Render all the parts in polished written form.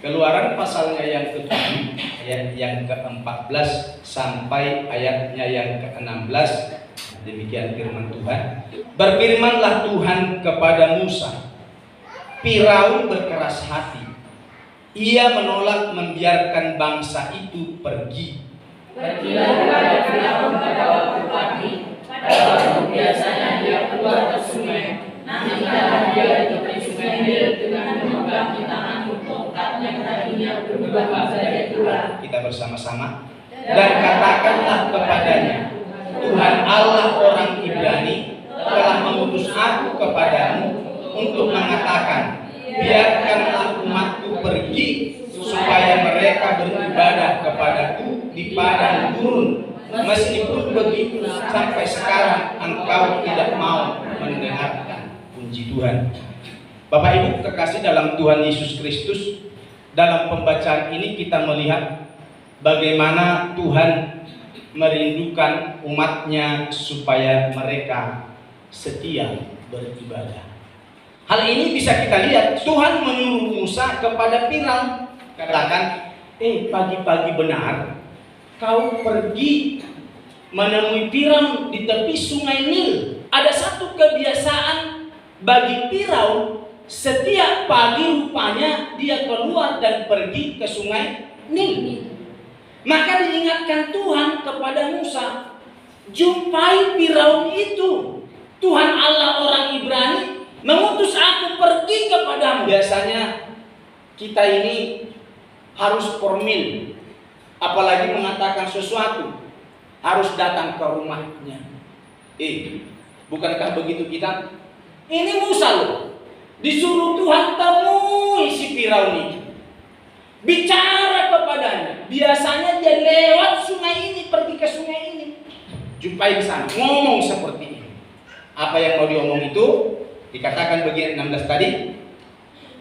Keluaran pasalnya yang ke-7 ayat yang ke-14 sampai ayatnya yang ke-16. Demikian firman Tuhan. Berfirmanlah Tuhan kepada Musa, Firaun berkeras hati. Ia menolak membiarkan bangsa itu pergi. Pergilah kepada Firaun pada waktu pagi, pada waktu biasanya dia keluar ke sungai. Nantilah dia di tepi sungai Nil dengan memegang di tanganmu tongkat yang tadinya berubah menjadi ular. Kita bersama-sama. Dan katakanlah kepadanya, Tuhan Allah orang Ibrani telah mengutus aku kepadamu untuk mengatakan, biarkanlah umatku pergi supaya mereka beribadah kepadaku di padang gurun. Meskipun begitu sampai sekarang engkau tidak mau mendengarkan. Puji Tuhan. Bapak Ibu kekasih dalam Tuhan Yesus Kristus, dalam pembacaan ini kita melihat bagaimana Tuhan merindukan umatnya supaya mereka setia beribadah. Hal ini bisa kita lihat, Tuhan menyuruh Musa kepada Firaun, katakan, pagi-pagi benar kau pergi menemui Firaun di tepi sungai Nil. Ada satu kebiasaan bagi Firaun, setiap pagi rupanya dia keluar dan pergi ke sungai Nil. Maka diingatkan Tuhan kepada Musa, jumpai Firaun itu. Tuhan Allah orang Ibrani mengutus aku pergi kepadamu. Biasanya kita ini harus formil, apalagi mengatakan sesuatu harus datang ke rumahnya. Bukankah begitu kita? Ini Musa loh, disuruh Tuhan temui si Firaun itu, bicara kepadanya. Biasanya dia lewat sungai ini, pergi ke sungai ini, jumpai di sana, ngomong seperti ini. Apa yang mau diomong itu? Dikatakan bagian 16 tadi,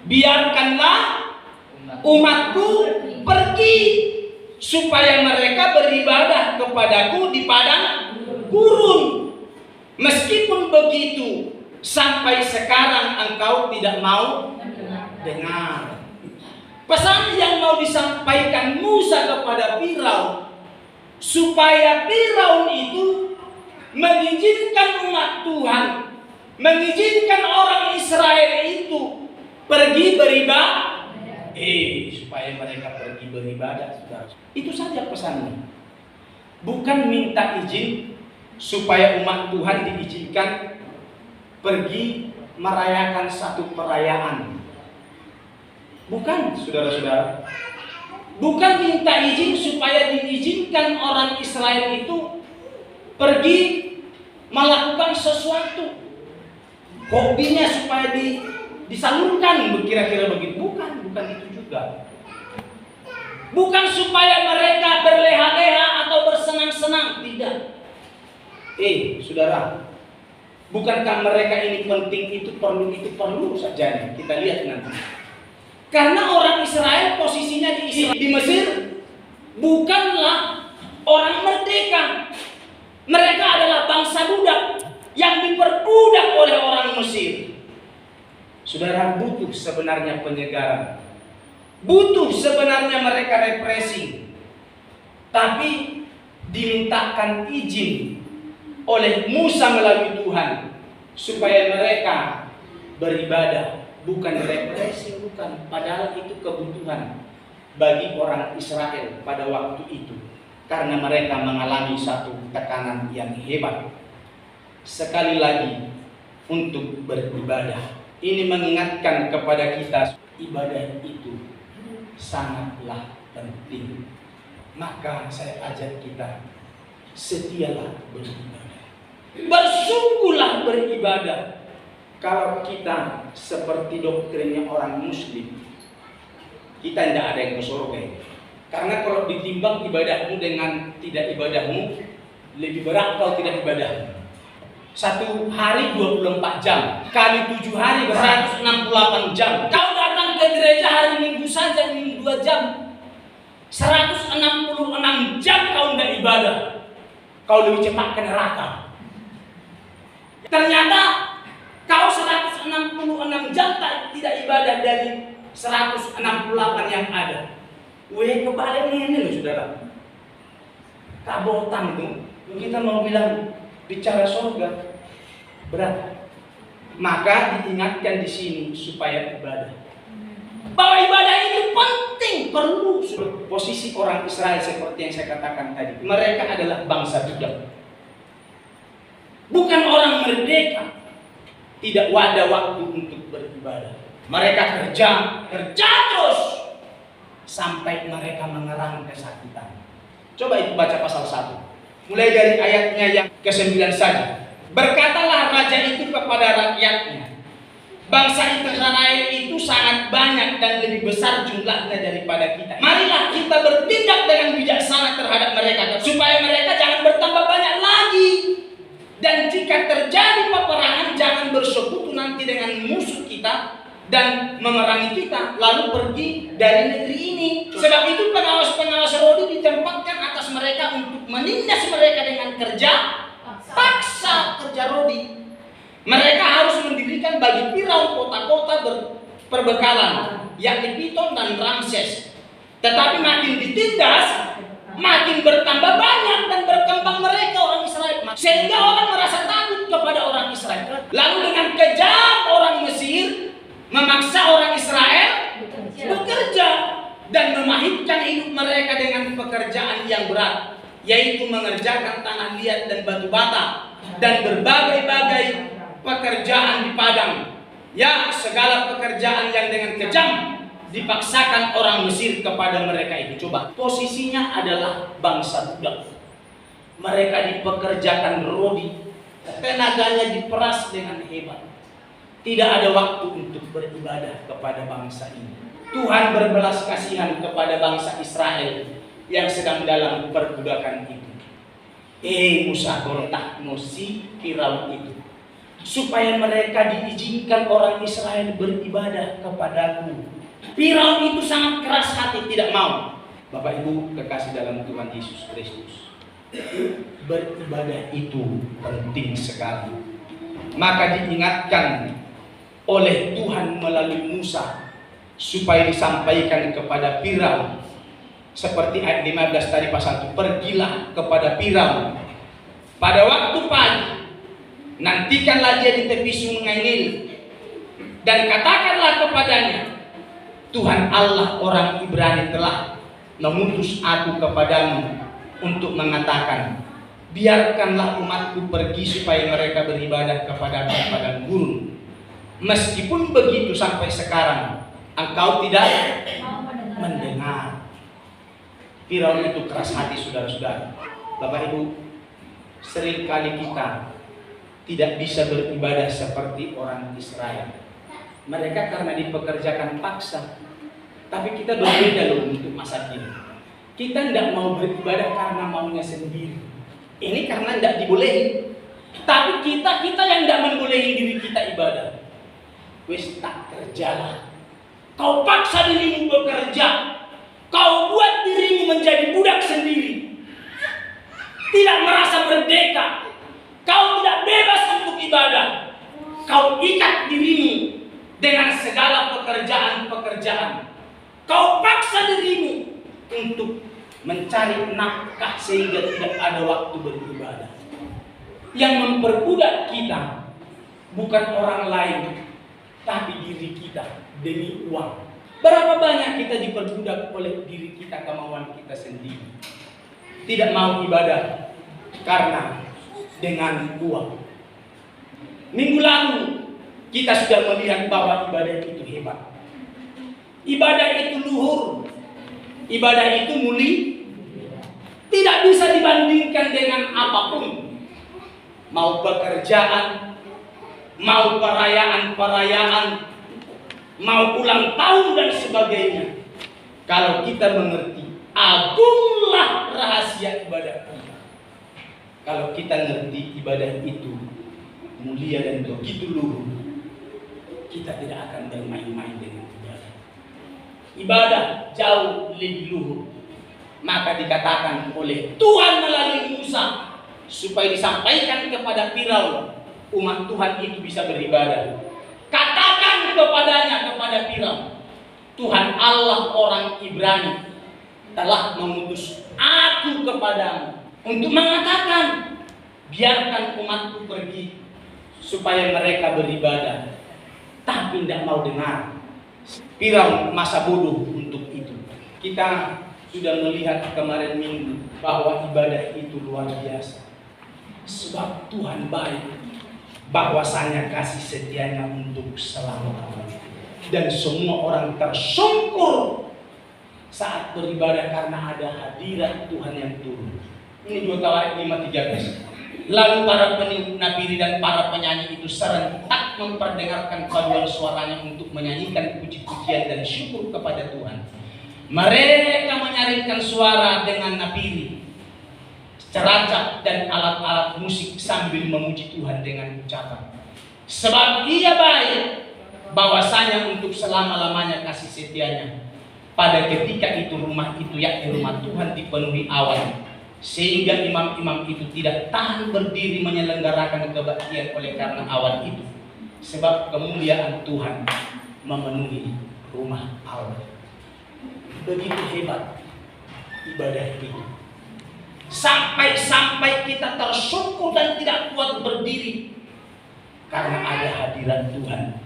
biarkanlah umatku pergi supaya mereka beribadah kepadaku di padang gurun. Meskipun begitu sampai sekarang engkau tidak mau dengar. Pesan yang mau disampaikan Musa kepada Firaun, supaya Firaun itu mengizinkan umat Tuhan, mengizinkan orang Israel itu pergi beribadah, supaya mereka pergi beribadah. Itu saja pesannya. Bukan minta izin supaya umat Tuhan diizinkan pergi merayakan satu perayaan. Bukan, saudara-saudara. Bukan minta izin supaya diizinkan orang Israel itu pergi melakukan sesuatu, hobinya supaya disalurkan, kira-kira begitu. Bukan itu juga. Bukan supaya mereka berleha-leha atau bersenang-senang, tidak. Saudara, bukankah mereka ini penting, itu perlu saja. Kita lihat nanti. Karena orang Israel posisinya di Mesir bukanlah orang merdeka. Mereka adalah bangsa budak yang diperbudak oleh orang Mesir. Saudara, butuh sebenarnya penyegaran. Butuh sebenarnya mereka represi. Tapi dimintakan izin oleh Musa melalui Tuhan supaya mereka beribadah. Bukan represi, bukan. Padahal itu kebutuhan bagi orang Israel pada waktu itu. Karena mereka mengalami satu tekanan yang hebat. Sekali lagi, untuk beribadah. Ini mengingatkan kepada kita, ibadah itu sangatlah penting. Maka saya ajak kita, setialah beribadah. Bersungguhlah beribadah. Kalau kita seperti doktrinnya orang Muslim, kita tidak ada yang ke surga. Karena kalau ditimbang ibadahmu dengan tidak ibadahmu, lebih berat kalau tidak ibadah. Satu hari 24 jam kali 7 hari 168 jam. Kau datang ke gereja hari Minggu saja, Minggu 2 jam, 166 jam kau tidak ibadah. Kau lebih cepat ke neraka. Ternyata kau 166 jam tidak ibadah dari 168 yang ada. Kebalik ini loh saudara. Kabotan tuh. Kita mau bilang bicara surga berat. Maka diingatkan di sini supaya ibadah. Bahwa ibadah itu penting, perlu. Posisi orang Israel seperti yang saya katakan tadi. Mereka adalah bangsa budak. Bukan orang merdeka. Tidak ada waktu untuk beribadah. Mereka kerja terus sampai mereka mengerang kesakitan. Coba itu baca pasal 1. Mulai dari ayatnya yang ke-9 saja. Berkatalah raja itu kepada rakyatnya, bangsa Israel itu sangat banyak dan lebih besar jumlahnya daripada kita. Marilah kita bertindak dengan bijaksana terhadap mereka, supaya mereka jangan bertambah banyak lagi. Dan jika terjadi peperangan, jangan bersekutu nanti dengan musuh kita dan memerangi kita, lalu pergi dari negeri ini. Sebab itu pengawas-pengawas Rodi ditempatkan atas mereka untuk menindas mereka dengan kerja paksa, kerja Rodi. Mereka harus mendirikan bagi Firaun kota-kota perbekalan, yakni Piton dan Ramses. Tetapi makin ditindas, makin bertambah banyak dan berkembang mereka orang Israel, sehingga orang merasa takut kepada orang Israel. Lalu dengan kejam orang Mesir memaksa orang Israel bekerja dan memahitkan hidup mereka dengan pekerjaan yang berat, yaitu mengerjakan tanah liat dan batu bata dan berbagai-bagai pekerjaan di padang. Ya, segala pekerjaan yang dengan kejam dipaksakan orang Mesir kepada mereka itu. Coba, posisinya adalah bangsa budak. Mereka dipekerjakan Rodi, tenaganya diperas dengan hebat. Tidak ada waktu untuk beribadah kepada bangsa ini. Tuhan berbelas kasihan kepada bangsa Israel yang sedang dalam perbudakan itu. Musa kontak si Firaun itu, supaya mereka diizinkan orang Israel beribadah kepadaku. Firaun itu sangat keras hati, tidak mau. Bapak Ibu kekasih dalam Tuhan Yesus Kristus, beribadah itu penting sekali. Maka diingatkan oleh Tuhan melalui Musa supaya disampaikan kepada Firaun. Seperti ayat 15 tadi pasal 1, pergilah kepada Firaun pada waktu pagi, nantikanlah dia di tepi sungai Nil, dan katakanlah kepadanya, Tuhan Allah orang Ibrani telah mengutus aku kepadamu untuk mengatakan, biarkanlah umatku pergi supaya mereka beribadah kepada padang gurun. Meskipun begitu sampai sekarang engkau tidak mendengar. Firaun itu keras hati, saudara-saudara. Bapak Ibu, seringkali kita tidak bisa beribadah seperti orang Israel. Mereka karena dipekerjakan paksa. Tapi kita berbeda loh untuk masa kini. Kita tidak mau beribadah karena maunya sendiri. Ini karena tidak dibolehi. Tapi kita yang tidak membolehi diri kita ibadah. Wis tak kerjalah. Kau paksa dirimu bekerja. Kau buat dirimu menjadi budak sendiri. Tidak merasa merdeka. Kau tidak bebas untuk ibadah. Kau ikat dirimu dengan segala pekerjaan-pekerjaan. Kau paksa dirimu untuk mencari nafkah sehingga tidak ada waktu beribadah. Yang memperbudak kita bukan orang lain, tapi diri kita demi uang. Berapa banyak kita diperbudak oleh diri kita, kemauan kita sendiri. Tidak mau ibadah karena dengan uang. Minggu lalu kita sudah melihat bahwa ibadah itu hebat. Ibadah itu luhur. Ibadah itu mulia. Tidak bisa dibandingkan dengan apapun. Mau pekerjaan, mau perayaan-perayaan, mau ulang tahun dan sebagainya. Kalau kita mengerti, agunglah rahasia ibadah kita. Kalau kita ngerti ibadah itu mulia dan begitu luhur, kita tidak akan bermain-main dengan ibadah. Ibadah jauh lebih luhur. Maka dikatakan oleh Tuhan melalui Musa supaya disampaikan kepada Firaun, umat Tuhan itu bisa beribadah. Katakan kepadanya, kepada Firaun, Tuhan Allah orang Ibrani telah mengutus aku kepadamu untuk mengatakan, biarkan umatku pergi supaya mereka beribadah. Tapi tidak mau dengar. Firaun masa bodoh untuk itu. Kita sudah melihat kemarin minggu bahwa ibadah itu luar biasa. Sebab Tuhan baik, bahwasanya kasih setianya untuk selama-lamanya. Dan semua orang tersungkur saat beribadah karena ada hadirat Tuhan yang turun. Ini 2 Tawarik 5:13. Lalu para peniup nabiri dan para penyanyi itu serentak memperdengarkan paduan suaranya untuk menyanyikan puji-pujian dan syukur kepada Tuhan. Mereka menyaringkan suara dengan nabiri, ceracap dan alat-alat musik sambil memuji Tuhan dengan ucapan, sebab Ia baik, bahwasanya untuk selama-lamanya kasih setianya. Pada ketika itu rumah itu, yakni rumah Tuhan, dipenuhi awan, sehingga imam-imam itu tidak tahan berdiri menyelenggarakan kebaktian oleh karena awan itu, sebab kemuliaan Tuhan memenuhi rumah Allah. Begitu hebat ibadah itu, sampai kita tersungkur dan tidak kuat berdiri karena ada hadirat Tuhan,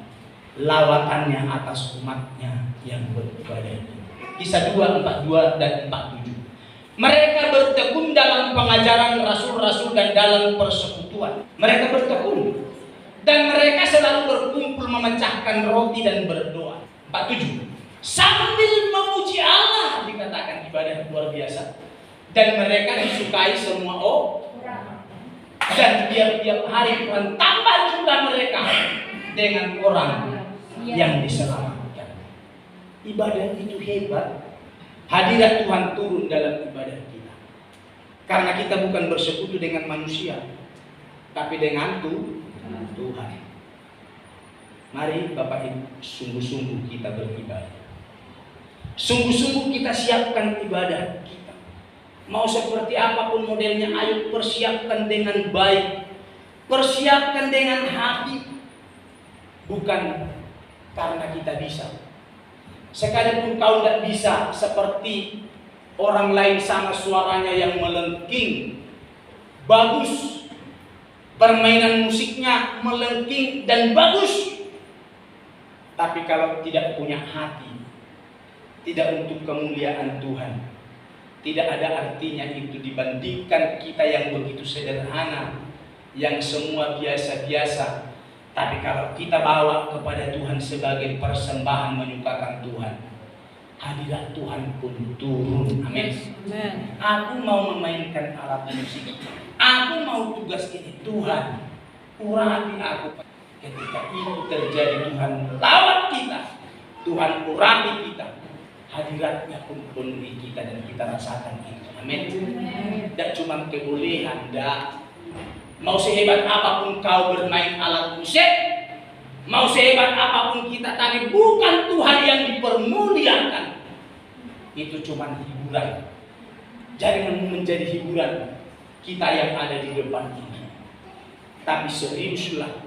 lawatannya atas umatnya yang beribadah. Kisah 2:42 dan 47. Mereka bertekun dalam pengajaran rasul-rasul dan dalam persekutuan. Mereka bertekun dan mereka selalu berkumpul memecahkan roti dan berdoa. 47. Sambil memuji Allah, dikatakan ibadah luar biasa. Dan mereka disukai semua orang. Dan tiap-tiap hari bertambah jumlah mereka dengan orang yang diselamatkan. Ibadah itu hebat. Hadirat Tuhan turun dalam ibadah kita. Karena kita bukan bersekutu dengan manusia, tapi dengan Tuhan. Mari Bapak Ibu, sungguh-sungguh kita beribadah. Sungguh-sungguh kita siapkan ibadah kita. Mau seperti apapun modelnya, ayo persiapkan dengan baik. Persiapkan dengan hati. Bukan karena kita bisa. Sekalipun kau tidak bisa seperti orang lain sama suaranya yang melengking, bagus, permainan musiknya melengking dan bagus, tapi kalau tidak punya hati, tidak untuk kemuliaan Tuhan, tidak ada artinya itu dibandingkan kita yang begitu sederhana, yang semua biasa-biasa. Tapi kalau kita bawa kepada Tuhan sebagai persembahan menyukakan Tuhan, hadirat Tuhan pun turun. Amin. Aku mau memainkan alat musik, aku mau tugas ini, Tuhan urapi aku. Ketika itu terjadi, Tuhan lawat kita, Tuhan urapi kita, hadiratnya pun penuhi kita dan kita rasakan itu. Amin. Tidak cuma kebolehan, tidak. Mau sehebat apapun kau bermain alat musik, mau sehebat apapun kita, tapi bukan Tuhan yang dipermuliakan. Itu cuma hiburan. Jangan menjadi hiburan kita yang ada di depan ini. Tapi seriuslah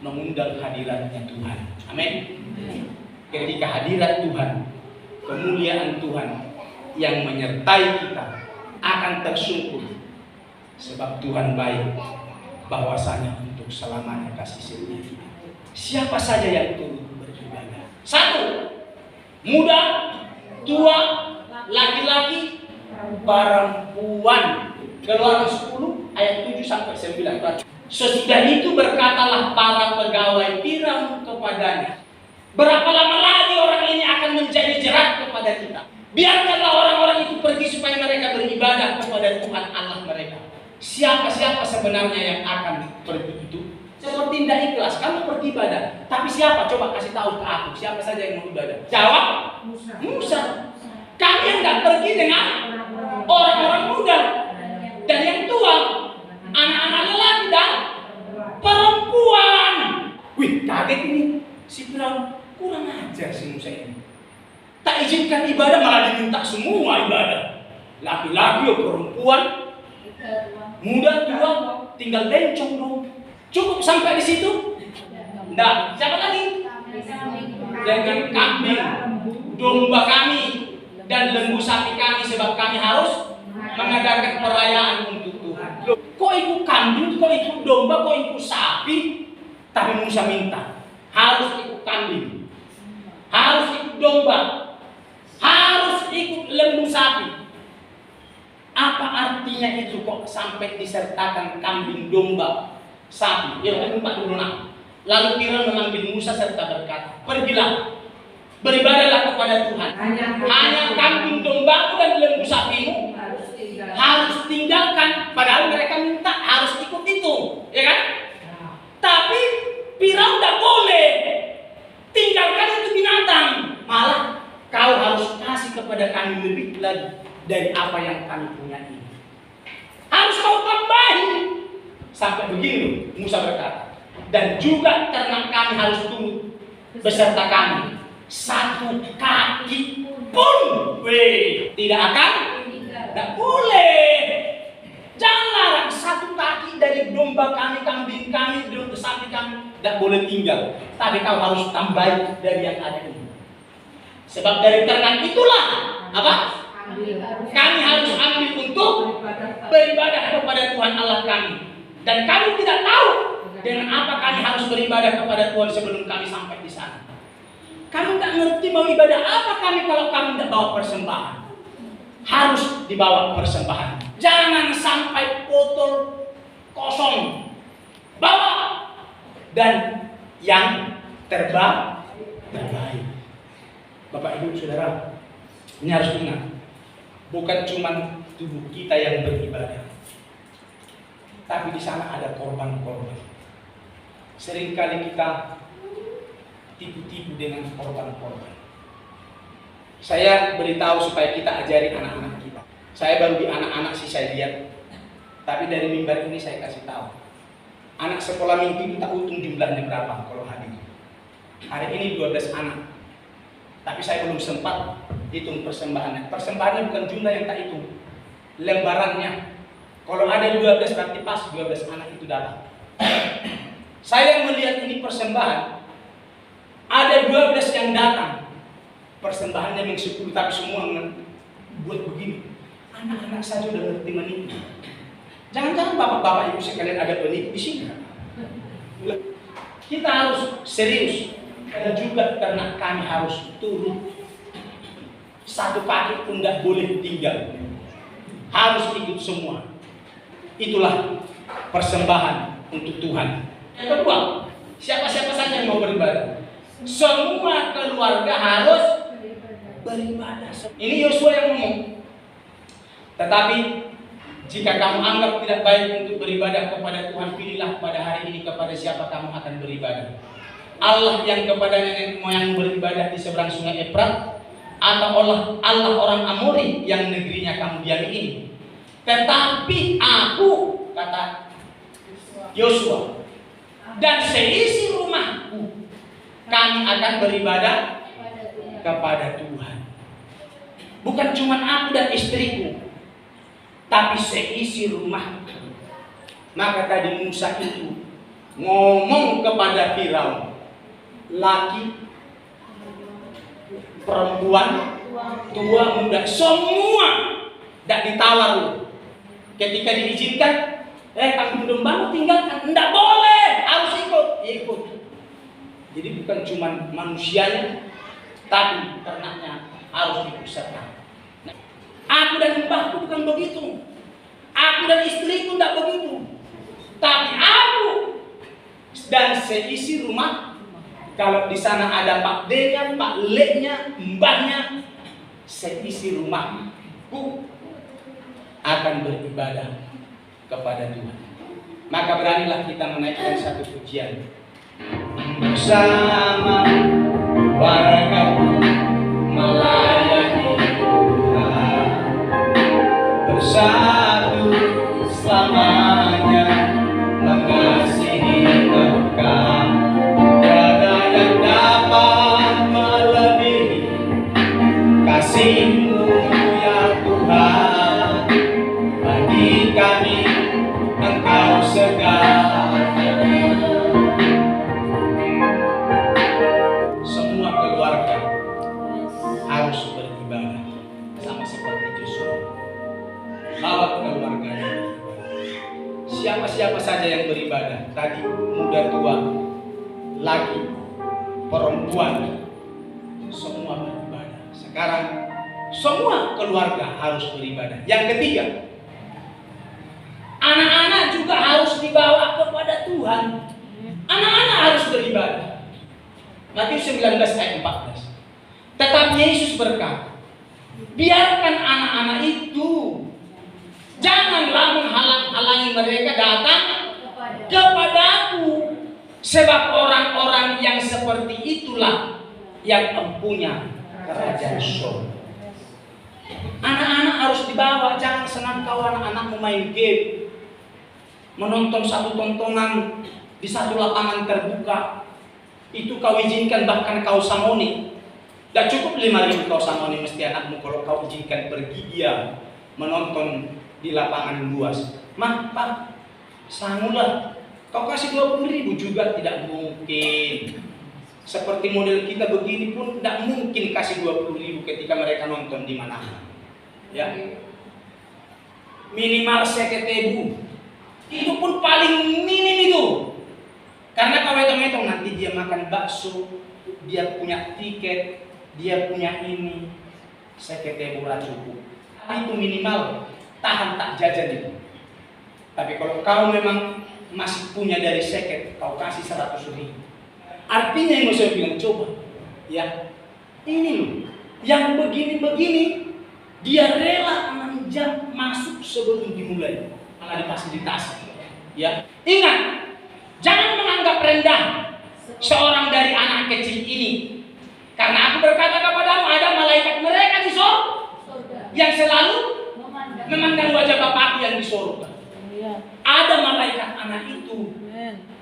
mengundang hadiratnya Tuhan. Amin. Ketika hadirat Tuhan, kemuliaan Tuhan yang menyertai kita akan tersungkur. Sebab Tuhan baik, bahwasanya untuk selamanya kasih setia. Siapa saja yang turut beribadah? 1. Muda, tua, laki-laki, perempuan. Keluaran 10 ayat 7 sampai 9. Sesudah itu berkatalah para pegawai Firaun kepadanya, berapa lama lagi orang ini akan menjadi jerat kepada kita? Biarkanlah orang-orang itu pergi supaya mereka beribadah kepada Tuhan Allah mereka. Siapa-siapa sebenarnya yang akan pergi itu? Seperti tidak ikhlas, kamu beribadah. Tapi siapa? Coba kasih tahu ke aku. Siapa saja yang mau ibadah? Jawab, Musa. Kalian tidak pergi dengan orang-orang muda dan yang tua, anak-anak lelaki dan perempuan. Wih, kaget ini. Si Firaun kurang ajar si Musa ini. Tak izinkan ibadah, malah diminta semua ibadah. Laki-laki, perempuan, muda, tua, tinggal bencong dong. Cukup sampai di situ? Nah, siapa lagi? Dengan kambing, domba kami dan lembu sapi kami, sebab kami harus mengadakan perayaan untuk Tuhan. Loh, kok ikut kambing, kok ikut domba, kok ikut sapi? Tapi Musa minta harus ikut kambing, harus ikut domba, harus ikut lembu sapi. Apa artinya itu kok sampai disertakan kambing, domba, sapi? Ya, 46. Lalu Firaun mengambil Musa serta berkata, pergilah, beribadahlah kepada Tuhan. Hanya kambing dombamu dan lembu sapimu harus tinggalkan. Padahal mereka minta harus ikut itu, ya kan? Tapi Firaun tidak boleh tinggalkan itu binatang. Malah kau harus kasih kepada kami lebih lagi dari apa yang kami punya ini. Harus kau tambahin. Sampai begini Musa berkata, dan juga ternak kami harus turut beserta kami. Satu kaki pun tidak akan, tidak boleh. Jangan larang satu kaki dari domba kami, kambing kami, domba sapi kami tidak boleh tinggal. Tapi kau harus tambahin dari yang ada ini. Sebab dari ternak itulah apa? Kami harus ambil untuk beribadah kepada Tuhan Allah kami. Dan kami tidak tahu dengan apa kami harus beribadah kepada Tuhan sebelum kami sampai di sana. Kami tidak ngerti mau ibadah apa kami kalau kami tidak bawa persembahan. Harus dibawa persembahan. Jangan sampai botol kosong. Bawa. Dan yang terbaik. Bapak Ibu Saudara, ini harus ingat. Bukan cuma tubuh kita yang beribadah, tapi di sana ada korban-korban. Seringkali kita tipu-tipu dengan korban-korban. Saya beritahu supaya kita ajari anak-anak kita. Saya baru di anak-anak sih saya lihat, tapi dari mimbar ini saya kasih tahu. Anak sekolah minggu kita hitung jumlahnya berapa kalau hadir. Hari ini 12 anak. Tapi saya belum sempat hitung persembahannya. Persembahannya bukan jumlah yang tak hitung, lembarannya. Kalau ada 12 berarti pas 12 anak itu datang. Saya melihat ini persembahan, ada 12 yang datang. Persembahannya yang 10, tapi semua buat begini. Anak-anak saja udah ngerti menipu. Jangan-jangan bapak-bapak ibu sekalian ada penipu di sini. Kita harus serius. Dan juga ternak kami harus turut. Satu kaki pun tidak boleh tinggal. Harus ikut semua. Itulah persembahan untuk Tuhan. Yang kedua, siapa-siapa saja yang mau beribadah, semua keluarga harus beribadah. Ini Yosua yang ngomong. Tetapi jika kamu anggap tidak baik untuk beribadah kepada Tuhan, pilihlah pada hari ini kepada siapa kamu akan beribadah. Allah yang kepada nenek moyang beribadah di seberang sungai Efrat, atau Allah orang Amori yang negerinya kamu diami ini. Tetapi aku, kata Yosua, dan seisi rumahku, kami akan beribadah kepada Tuhan. Bukan cuma aku dan istriku, tapi seisi rumahku. Maka tadi Musa itu ngomong kepada Firaun, laki, perempuan, tua, muda, semua tidak ditawar loh. Ketika diizinkan, kambing domba tinggalkan, tidak boleh, harus ikut. Jadi bukan cuma manusianya, tapi ternaknya harus ikut serta. Nah, aku dan mbahku bukan begitu, aku dan istriku tidak begitu, tapi aku dan seisi rumah. Kalau di sana ada Pak D-nya, Pak L-nya, mbahnya, seisi rumahku akan beribadah kepada Tuhan. Maka beranilah kita menaikkan satu pujian. Bersama wargaku melayani Tuhan, bersatu selamanya mengasihi Engkau. Kasih-Mu ya Tuhan, bagi kami Engkau segalanya. Semua keluarga sama seperti Joshua. Bawa keluarganya. Siapa-siapa saja yang beribadah, tadi muda tua, laki, perempuan, semua beribadah. Sekarang semua keluarga harus beribadah. Yang ketiga, anak-anak juga harus dibawa kepada Tuhan. Anak-anak harus beribadah. Matius 19 ayat 14. Tetapi Yesus berkata, biarkan anak-anak itu, janganlah menghalang-halangi mereka datang kepadaku, sebab orang-orang yang seperti itulah yang mempunyai kerajaan surga. Anak-anak harus dibawa. Jangan senang kau anak-anak main game, menonton satu tontonan di satu lapangan terbuka. Itu kau izinkan, bahkan kau samoni. Tidak cukup 5.000 kau samoni mesti anakmu kalau kau izinkan pergi dia menonton di lapangan luas. Mah, Pak, sangulah. Kau kasih 20.000 juga tidak mungkin. Seperti model kita begini pun tidak mungkin kasih 20.000 ketika mereka nonton di mana. Ya. Minimal 1.000. Itu pun paling minim itu. Karena kalau hitung-hitung nanti dia makan bakso, dia punya tiket, dia punya ini, 1.000 cukup. Itu minimal tahan tak jajan itu. Tapi kalau kau memang masih punya dari seket, kau kasih 100.000. Artinya yang saya bilang, coba ya, ini loh, yang begini-begini dia rela 6 jam masuk sebelum dimulai, malah difasilitasi. Ya, ingat, jangan menganggap rendah seorang dari anak kecil ini, karena aku berkata kepadamu, ada malaikat mereka di surga yang selalu memandang wajah Bapakku yang di surga. Ada malaikat anak itu.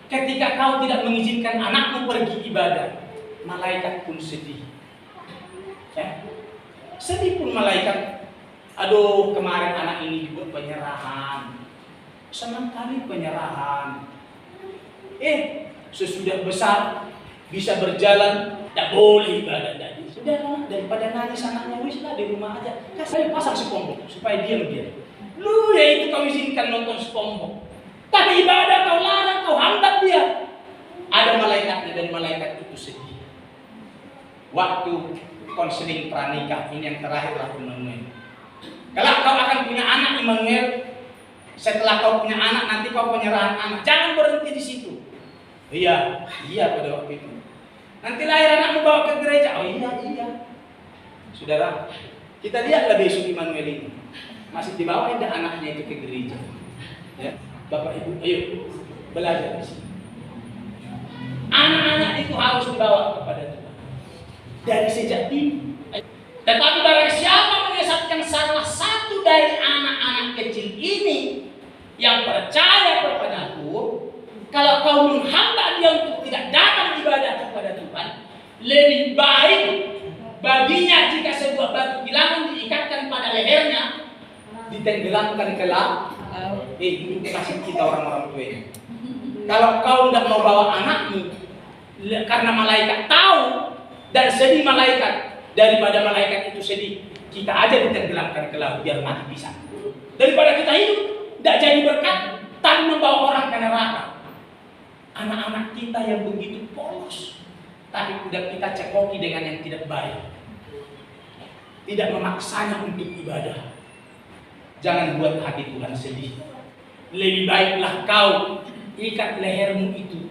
Ketika kau tidak mengizinkan anakmu pergi ibadah, malaikat pun sedih. Ya. Sedih pun malaikat. Aduh, kemarin anak ini dibuat penyerahan. Senang kali penyerahan. Sesudah besar bisa berjalan, tidak boleh ibadah tadi. Sudah, daripada nangis anaknya, wislah di rumah aja. Saya pasang SpongeBob supaya diam dia. Lu ya itu kau izinkan nonton SpongeBob. Tapi ibadah kau larang, kau hantam dia. Ada malaikatnya dan malaikat itu sedih. Waktu konseling pranikah, ini yang terakhir lah Immanuel. Kalau kau akan punya anak Immanuel, setelah kau punya anak nanti kau penyerahan anak. Jangan berhenti di situ. Iya pada waktu itu. Nanti lahir anakmu bawa ke gereja. Oh iya. Saudara, kita lihatlah besok Immanuel ini. Masih dibawa tidak anaknya itu ke gereja. Ya. Bapak Ibu, ayo belajar di sini. Anak-anak itu harus dibawa kepada Tuhan dari sejak dini. Tetapi barang siapa menyesatkan salah satu dari anak-anak kecil ini yang percaya kepadaku, kalau kau menghambat dia untuk tidak datang ibadah kepada Tuhan, lebih baik baginya jika sebuah batu bilangan diikatkan pada lehernya, ditenggelamkan ke laut. Itu kasih kita orang-orang tua ini. Kalau kau tidak mau bawa anakmu, karena malaikat tahu dan sedih malaikat, daripada malaikat itu sedih, kita aja ditenggelamkan ke laut biar mati bisa. Daripada kita hidup, tidak jadi berkat, tapi membawa orang ke neraka. Anak-anak kita yang begitu polos, tapi tidak kita cekoki dengan yang tidak baik, tidak memaksanya untuk ibadah. Jangan buat hati Tuhan sedih. Lebih baiklah kau ikat lehermu itu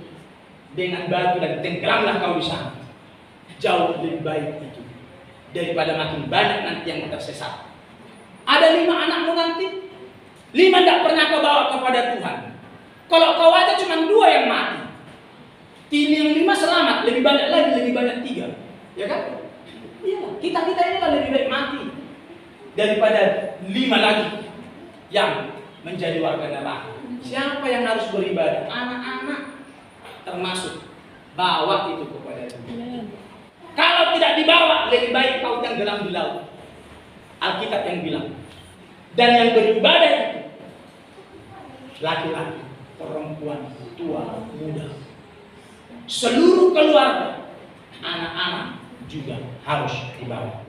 dengan batu dan tenggelamlah kau di sana. Jauh lebih baik itu daripada makin banyak nanti yang tersesat. Ada 5 anakmu nanti, 5 tidak pernah kau bawa kepada Tuhan. Kalau kau ada cuma 2 yang mati, yang 5 selamat, lebih banyak lagi, lebih banyak 3, ya kan? Iya, kita ini lah lebih baik mati daripada 5 lagi yang menjadi warga neraka. Siapa yang harus beribadah? Anak-anak termasuk. Bawa itu kepada Tuhan. Kalau tidak dibawa, lebih baik kau tenggelam di laut. Alkitab yang bilang. Dan yang beribadah itu laki-laki, perempuan, tua, muda, seluruh keluarga, anak-anak juga harus dibawa.